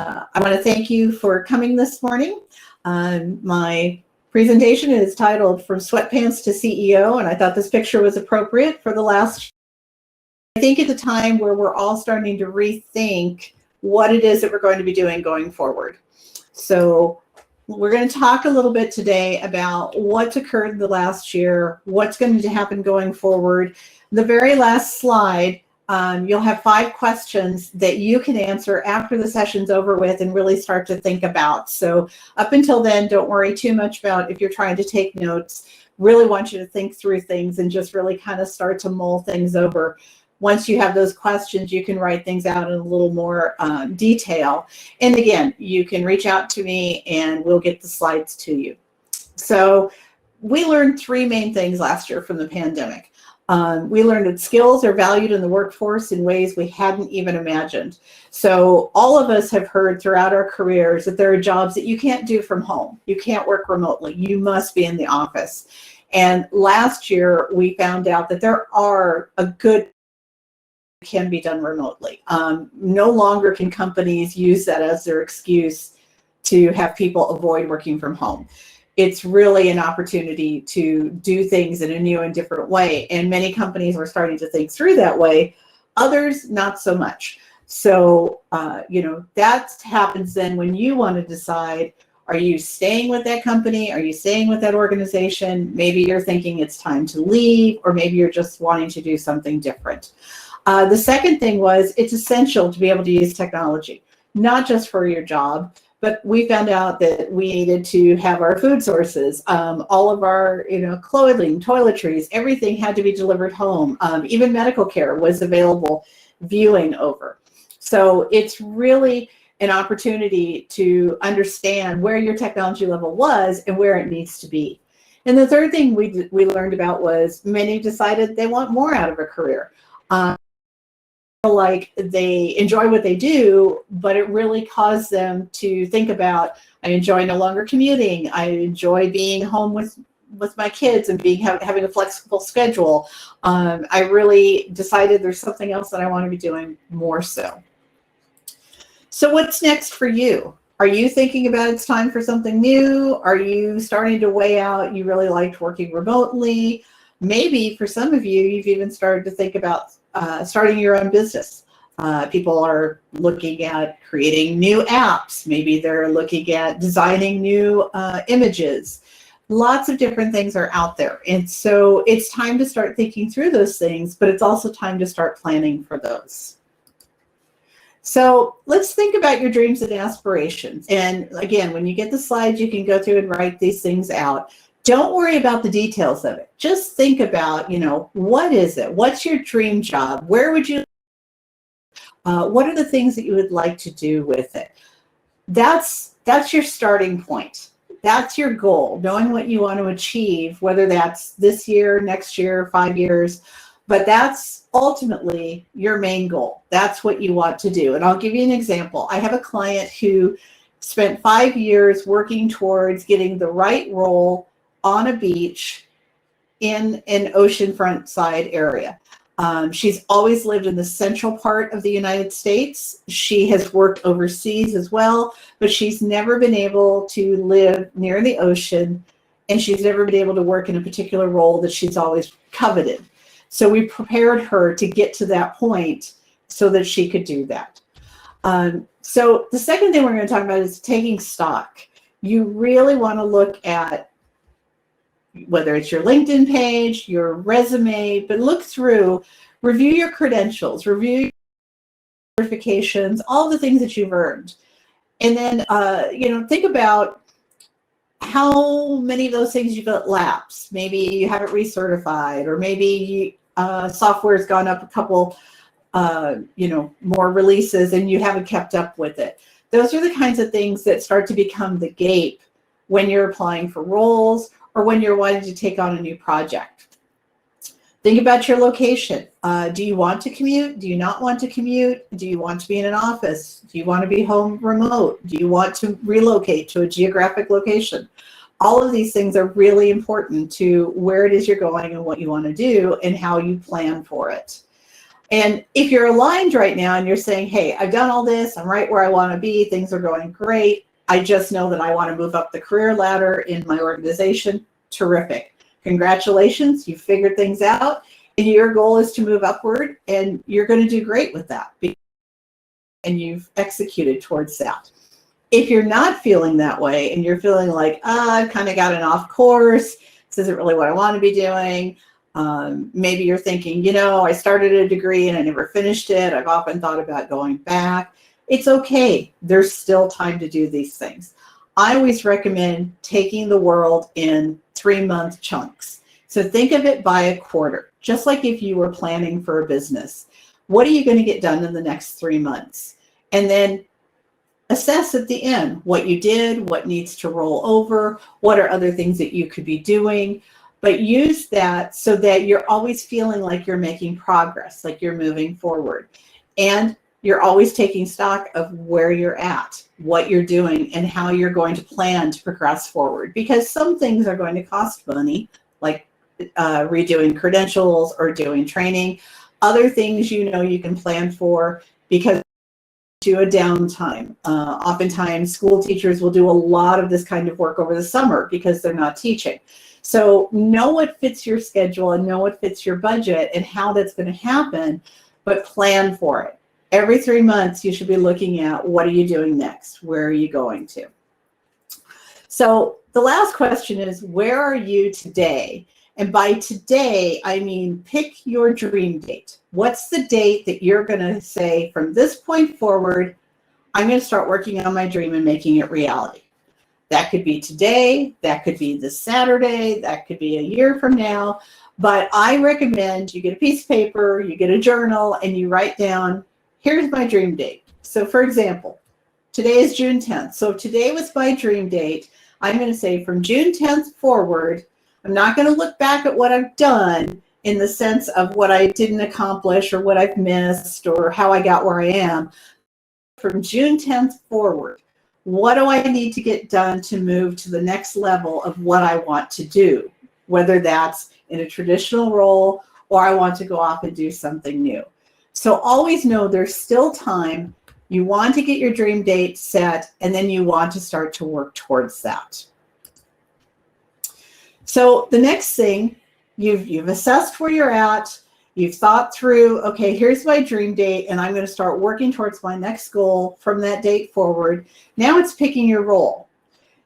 I want to thank you for coming this morning. My presentation is titled From Sweatpants to CEO, and I thought this picture was appropriate for the last. I think at the time where we're all starting to rethink what it is that we're going to be doing going forward. So we're going to talk a little bit today about what's occurred in the last year, what's going to happen going forward. The very last slide, you'll have 5 questions that you can answer after the session's over with and really start to think about. So up until then, don't worry too much about if you're trying to take notes. Really want you to think through things and just really kind of start to mull things over. Once you have those questions, you can write things out in a little more detail. And again, you can reach out to me and we'll get the slides to you. So we learned 3 main things last year from the pandemic. We learned that skills are valued in the workforce in ways we hadn't even imagined. So all of us have heard throughout our careers that there are jobs that you can't do from home. You can't work remotely. You must be in the office. And last year, we found out that there are a good can be done remotely. No longer can companies use that as their excuse to have people avoid working from home. It's really an opportunity to do things in a new and different way. And many companies are starting to think through that way. Others, not so much. So, that happens then when you want to decide, are you staying with that company? Are you staying with that organization? Maybe you're thinking it's time to leave, or maybe you're just wanting to do something different. The second thing was it's essential to be able to use technology, not just for your job, but we found out that we needed to have our food sources, all of our, clothing, toiletries, everything had to be delivered home. Even medical care was available viewing over. So it's really an opportunity to understand where your technology level was and where it needs to be. And the third thing we learned about was many decided they want more out of a career. Like they enjoy what they do, but it really caused them to think about, I enjoy no longer commuting. I enjoy being home with my kids and having a flexible schedule. I really decided there's something else that I want to be doing more so. So what's next for you? Are you thinking about it's time for something new? Are you starting to weigh out you really liked working remotely? Maybe for some of you, you've even started to think about starting your own business. People are looking at creating new apps. Maybe they're looking at designing new images. Lots of different things are out there. And so it's time to start thinking through those things, but it's also time to start planning for those. So let's think about your dreams and aspirations. And again, when you get the slides, you can go through and write these things out. Don't worry about the details of it. Just think about, what is it? What's your dream job? Where would you, what are the things that you would like to do with it? That's your starting point. That's your goal, knowing what you want to achieve, whether that's this year, next year, 5 years, but that's ultimately your main goal. That's what you want to do. And I'll give you an example. I have a client who spent 5 years working towards getting the right role on a beach in an oceanfront side area. She's always lived in the central part of the United States. She has worked overseas as well, but she's never been able to live near the ocean, and she's never been able to work in a particular role that she's always coveted. So we prepared her to get to that point so that she could do that. So the second thing we're going to talk about is taking stock. You really want to look at whether it's your LinkedIn page, your resume, but look through, review your credentials, review your certifications, all the things that you've earned. And then, think about how many of those things you've got lapsed. Maybe you haven't recertified, or maybe software has gone up a couple, more releases and you haven't kept up with it. Those are the kinds of things that start to become the gate when you're applying for roles or when you're wanting to take on a new project. Think about your location. Do you want to commute? Do you not want to commute? Do you want to be in an office? Do you want to be home remote? Do you want to relocate to a geographic location? All of these things are really important to where it is you're going and what you want to do and how you plan for it. And if you're aligned right now and you're saying, hey, I've done all this, I'm right where I want to be, things are going great, I just know that I want to move up the career ladder in my organization, terrific. Congratulations, you figured things out, and your goal is to move upward, and you're going to do great with that, and you've executed towards that. If you're not feeling that way and you're feeling like, I've kind of gotten off course, this isn't really what I want to be doing, maybe you're thinking, I started a degree and I never finished it, I've often thought about going back. It's okay. There's still time to do these things. I always recommend taking the world in 3-month chunks. So think of it by a quarter, just like if you were planning for a business. What are you going to get done in the next 3 months? And then assess at the end what you did, what needs to roll over, what are other things that you could be doing. But use that so that you're always feeling like you're making progress, like you're moving forward. And you're always taking stock of where you're at, what you're doing, and how you're going to plan to progress forward. Because some things are going to cost money, like redoing credentials or doing training. Other things you can plan for because to a downtime. Oftentimes school teachers will do a lot of this kind of work over the summer because they're not teaching. So know what fits your schedule and know what fits your budget and how that's going to happen, but plan for it. Every 3 months, you should be looking at what are you doing next? Where are you going to? So the last question is, where are you today? And by today, I mean, pick your dream date. What's the date that you're going to say, from this point forward, I'm going to start working on my dream and making it reality? That could be today, that could be this Saturday, that could be a year from now. But I recommend you get a piece of paper, you get a journal, and you write down, here's my dream date. So for example, today is June 10th. So if today was my dream date, I'm going to say from June 10th forward, I'm not going to look back at what I've done in the sense of what I didn't accomplish or what I've missed or how I got where I am. From June 10th forward, what do I need to get done to move to the next level of what I want to do, whether that's in a traditional role or I want to go off and do something new. So always know there's still time. You want to get your dream date set, and then you want to start to work towards that. So the next thing, you've assessed where you're at, you've thought through, okay, here's my dream date, and I'm going to start working towards my next goal from that date forward. Now it's picking your role.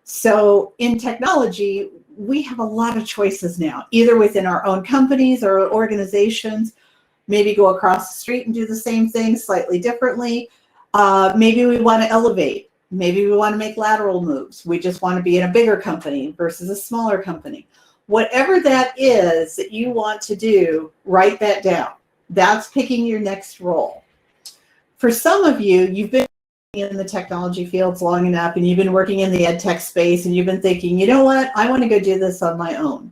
So in technology, we have a lot of choices now, either within our own companies or organizations. Maybe go across the street and do the same thing slightly differently. Maybe we want to elevate. Maybe we want to make lateral moves. We just want to be in a bigger company versus a smaller company. Whatever that is that you want to do, write that down. That's picking your next role. For some of you, you've been in the technology fields long enough and you've been working in the EdTech space and you've been thinking, you know what, I want to go do this on my own.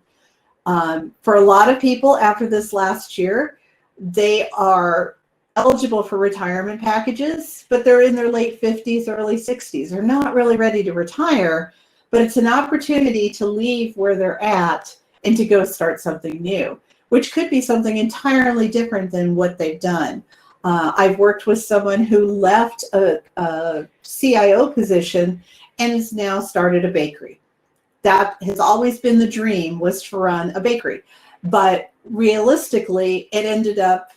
For a lot of people after this last year, they are eligible for retirement packages, but they're in their late 50s, early 60s. They're not really ready to retire, but it's an opportunity to leave where they're at and to go start something new, which could be something entirely different than what they've done. I've worked with someone who left a CIO position and has now started a bakery. That has always been the dream, was to run a bakery. But realistically, it ended up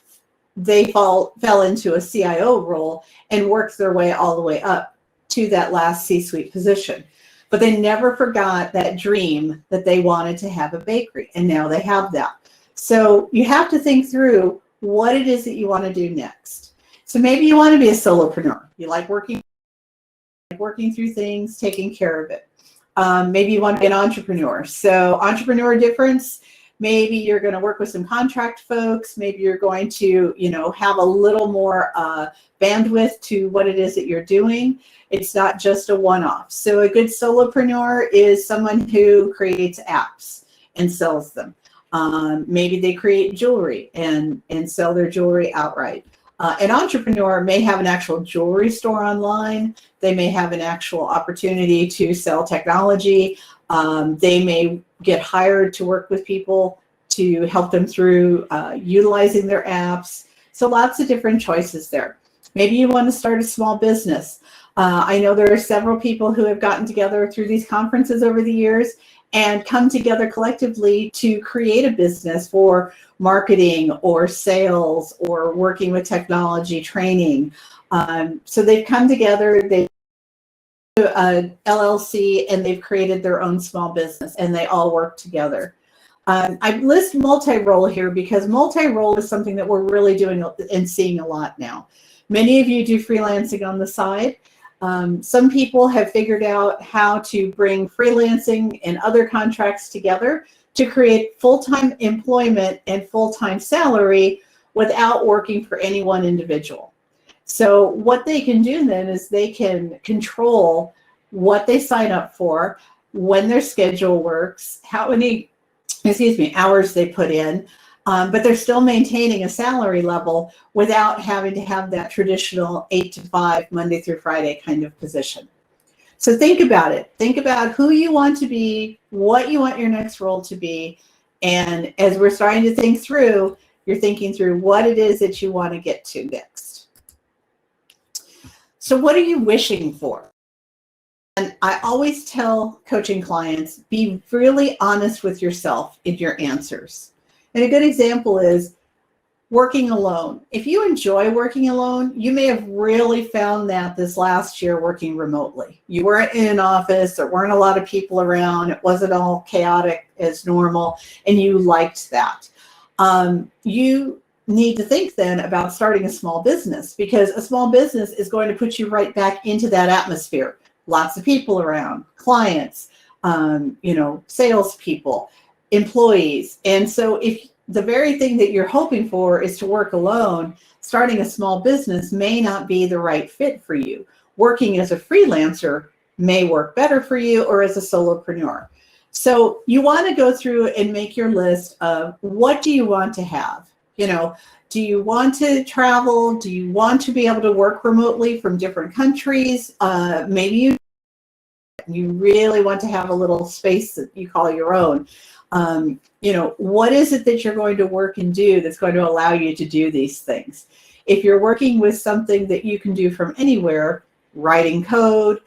they fell into a CIO role and worked their way all the way up to that last C-suite position. But they never forgot that dream that they wanted to have a bakery, and now they have that. So you have to think through what it is that you want to do next. So maybe you want to be a solopreneur. You like working through things, taking care of it. Maybe you want to be an entrepreneur. So entrepreneur difference, maybe you're going to work with some contract folks. Maybe you're going to, have a little more bandwidth to what it is that you're doing. It's not just a one-off. So a good solopreneur is someone who creates apps and sells them. Maybe they create jewelry and sell their jewelry outright. An entrepreneur may have an actual jewelry store online. They may have an actual opportunity to sell technology. They may get hired to work with people to help them through utilizing their apps. So lots of different choices there. Maybe you want to start a small business. I know there are several people who have gotten together through these conferences over the years and come together collectively to create a business for marketing or sales or working with technology training. So they've come together, they do an LLC, and they've created their own small business, and they all work together. I list multi-role here because multi-role is something that we're really doing and seeing a lot now. Many of you do freelancing on the side. Some people have figured out how to bring freelancing and other contracts together to create full-time employment and full-time salary without working for any one individual. So what they can do then is they can control what they sign up for, when their schedule works, how many, hours they put in, but they're still maintaining a salary level without having to have that traditional 8 to 5, Monday through Friday kind of position. So think about it. Think about who you want to be, what you want your next role to be, and as we're starting to think through, you're thinking through what it is that you want to get to next. So what are you wishing for? And I always tell coaching clients, be really honest with yourself in your answers. And a good example is working alone. If you enjoy working alone, you may have really found that this last year working remotely. You weren't in an office, there weren't a lot of people around, it wasn't all chaotic as normal, and you liked that. You need to think then about starting a small business, because a small business is going to put you right back into that atmosphere. Lots of people around, clients, salespeople, employees. And so if the very thing that you're hoping for is to work alone, starting a small business may not be the right fit for you. Working as a freelancer may work better for you, or as a solopreneur. So you want to go through and make your list of what do you want to have? Do you want to travel? Do you want to be able to work remotely from different countries? Maybe you really want to have a little space that you call your own. What is it that you're going to work and do that's going to allow you to do these things? If you're working with something that you can do from anywhere, writing code,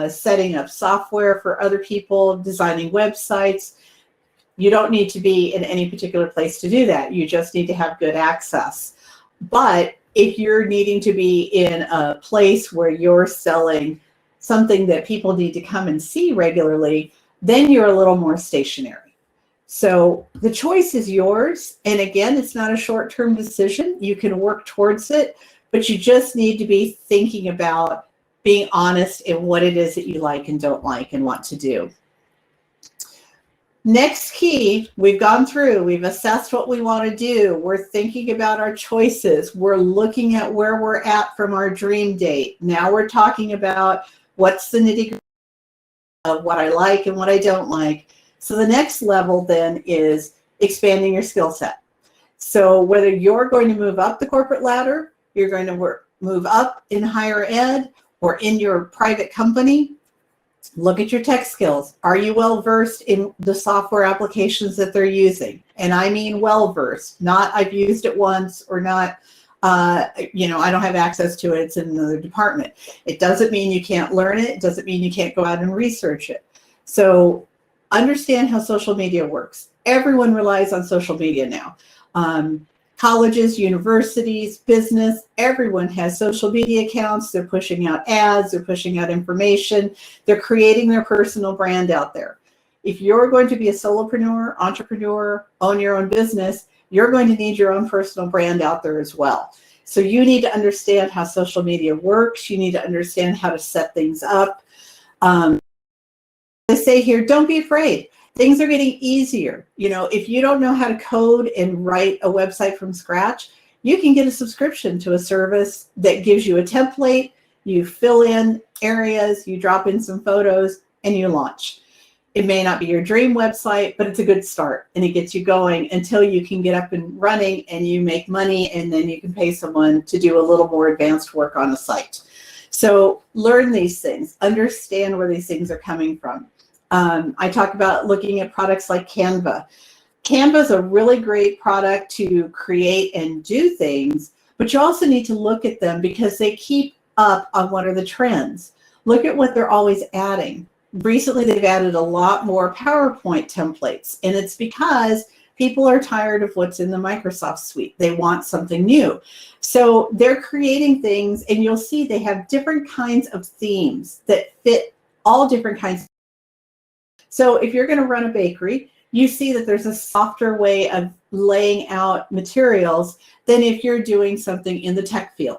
setting up software for other people, designing websites, you don't need to be in any particular place to do that. You just need to have good access. But if you're needing to be in a place where you're selling something that people need to come and see regularly, then you're a little more stationary. So the choice is yours. And again, it's not a short-term decision. You can work towards it, but you just need to be thinking about being honest in what it is that you like and don't like and want to do. Next key, we've gone through, we've assessed what we want to do. We're thinking about our choices. We're looking at where we're at from our dream date. Now we're talking about what's the nitty-gritty of what I like and what I don't like. So the next level then is expanding your skill set. So whether you're going to move up the corporate ladder, you're going to move up in higher ed or in your private company, look at your tech skills. Are you well-versed in the software applications that they're using? And I mean well-versed, not I've used it once or not, I don't have access to it, it's in another department. It doesn't mean you can't learn it. It doesn't mean you can't go out and research it. So understand how social media works. Everyone relies on social media now. Colleges, universities, business, everyone has social media accounts. They're pushing out ads, they're pushing out information, they're creating their personal brand out there. If you're going to be a solopreneur, entrepreneur, own your own business, you're going to need your own personal brand out there as well. So you need to understand how social media works. You need to understand how to set things up. I say here, don't be afraid. Things are getting easier. If you don't know how to code and write a website from scratch, you can get a subscription to a service that gives you a template, you fill in areas, you drop in some photos, and you launch. It may not be your dream website, but it's a good start, and it gets you going until you can get up and running and you make money, and then you can pay someone to do a little more advanced work on a site. So learn these things, understand where these things are coming from. I talk about looking at products like Canva. Canva is a really great product to create and do things, But you also need to look at them because they keep up on what are the trends. Look at what they're always adding. Recently, they've added a lot more PowerPoint templates, and it's because people are tired of what's in the Microsoft suite. They want something new. So they're creating things, and you'll see they have different kinds of themes that fit all different kinds. So if you're going to run a bakery, you see that there's a softer way of laying out materials than if you're doing something in the tech field.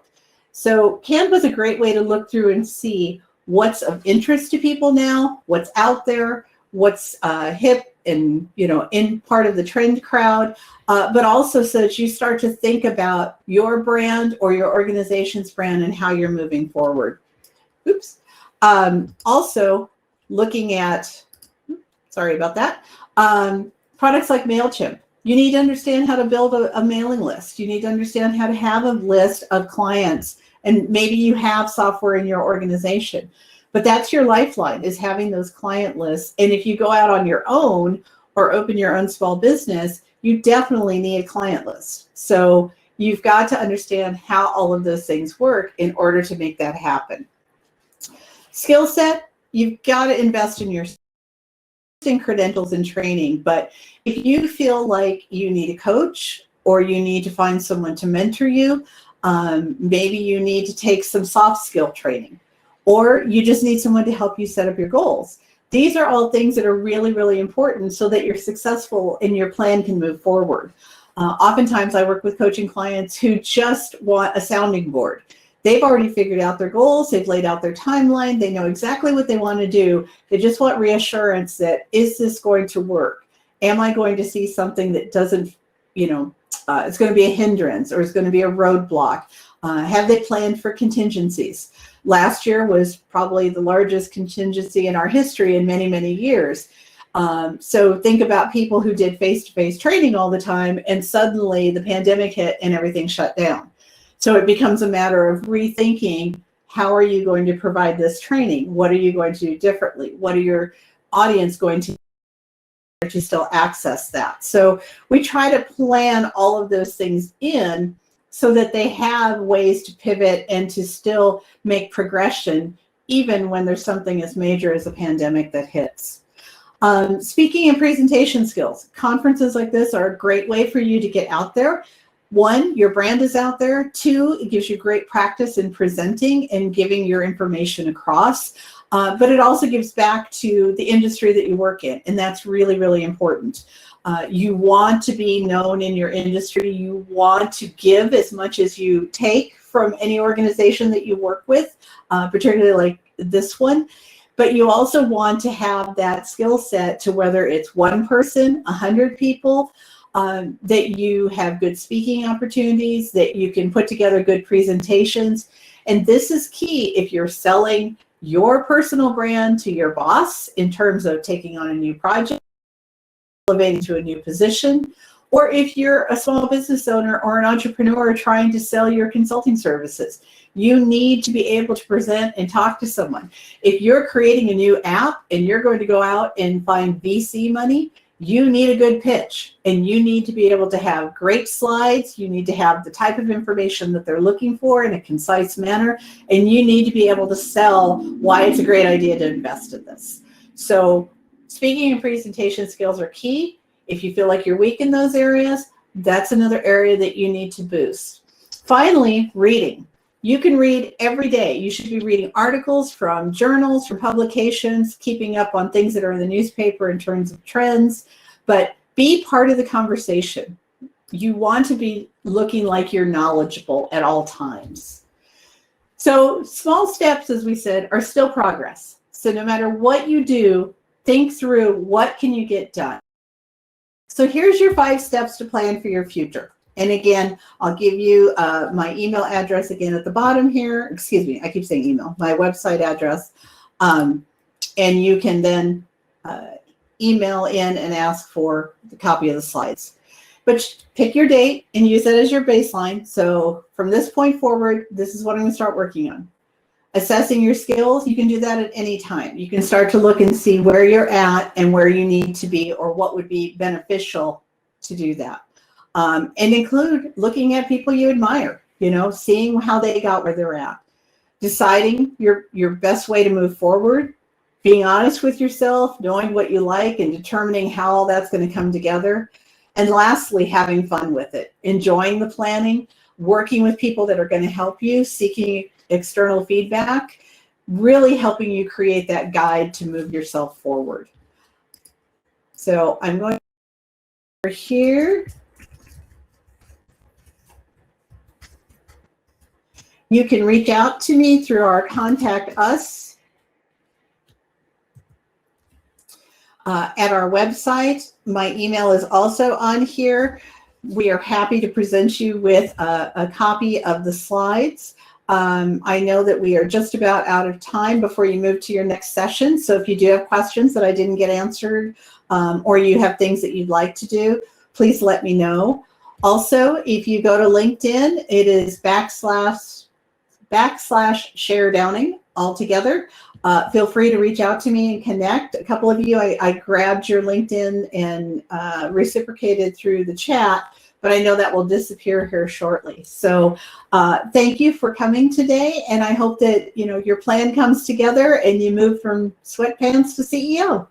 So Canva is a great way to look through and see what's of interest to people now, what's out there, what's hip and in part of the trend crowd, but also so that you start to think about your brand or your organization's brand and how you're moving forward. Oops. Also looking at, sorry about that, products like MailChimp. You need to understand how to build a mailing list. You need to understand how to have a list of clients, and maybe you have software in your organization. But that's your lifeline, is having those client lists. And if you go out on your own or open your own small business, you definitely need a client list. So you've got to understand how all of those things work in order to make that happen. Skill set, you've got to invest in your credentials and training. But if you feel like you need a coach or you need to find someone to mentor you, maybe you need to take some soft skill training, or you just need someone to help you set up your goals. These are all things that are really, really important so that you're successful and your plan can move forward. Oftentimes I work with coaching clients who just want a sounding board. They've already figured out their goals. They've laid out their timeline. They know exactly what they want to do. They just want reassurance that, is this going to work? Am I going to see something that doesn't, it's going to be a hindrance or it's going to be a roadblock? Have they planned for contingencies? Last year was probably the largest contingency in our history in many, many years. So think about people who did face-to-face training all the time, and suddenly the pandemic hit and everything shut down. So it becomes a matter of rethinking, how are you going to provide this training? What are you going to do differently? What are your audience going to still access that? So we try to plan all of those things in so that they have ways to pivot and to still make progression, even when there's something as major as a pandemic that hits. Speaking and presentation skills. Conferences like this are a great way for you to get out there. One, your brand is out there. Two, it gives you great practice in presenting and giving your information across. But it also gives back to the industry that you work in, and that's really, really important. You want to be known in your industry. You want to give as much as you take from any organization that you work with, particularly like this one. But you also want to have that skill set to, whether it's one person, 100 people, that you have good speaking opportunities, that you can put together good presentations. And this is key if you're selling your personal brand to your boss in terms of taking on a new project, elevating to a new position, or if you're a small business owner or an entrepreneur trying to sell your consulting services. You need to be able to present and talk to someone. If you're creating a new app and you're going to go out and find VC money, you need a good pitch, and you need to be able to have great slides. You need to have the type of information that they're looking for in a concise manner, and you need to be able to sell why it's a great idea to invest in this. So speaking and presentation skills are key. If you feel like you're weak in those areas, that's another area that you need to boost. Finally, reading. You can read every day. You should be reading articles from journals, from publications, keeping up on things that are in the newspaper in terms of trends, but be part of the conversation. You want to be looking like you're knowledgeable at all times. So small steps, as we said, are still progress. So no matter what you do, think through, what can you get done? So here's your 5 steps to plan for your future. And again, I'll give you my email address again at the bottom here. Excuse me, I keep saying email, my website address. And you can then email in and ask for the copy of the slides. But pick your date and use that as your baseline. So from this point forward, this is what I'm going to start working on. Assessing your skills, you can do that at any time. You can start to look and see where you're at and where you need to be, or what would be beneficial to do that. And include looking at people you admire, seeing how they got where they're at, deciding your best way to move forward, being honest with yourself, knowing what you like, and determining how all that's going to come together. And lastly, having fun with it, enjoying the planning, working with people that are going to help you, seeking external feedback, really helping you create that guide to move yourself forward. So I'm going over here. You can reach out to me through our Contact Us at our website. My email is also on here. We are happy to present you with a copy of the slides. I know that we are just about out of time before you move to your next session. So if you do have questions that I didn't get answered, or you have things that you'd like to do, please let me know. Also, if you go to LinkedIn, it is / Sher Downing altogether. Feel free to reach out to me and connect. A couple of you, I grabbed your LinkedIn and reciprocated through the chat, but I know that will disappear here shortly. So thank you for coming today, and I hope that your plan comes together and you move from sweatpants to CEO.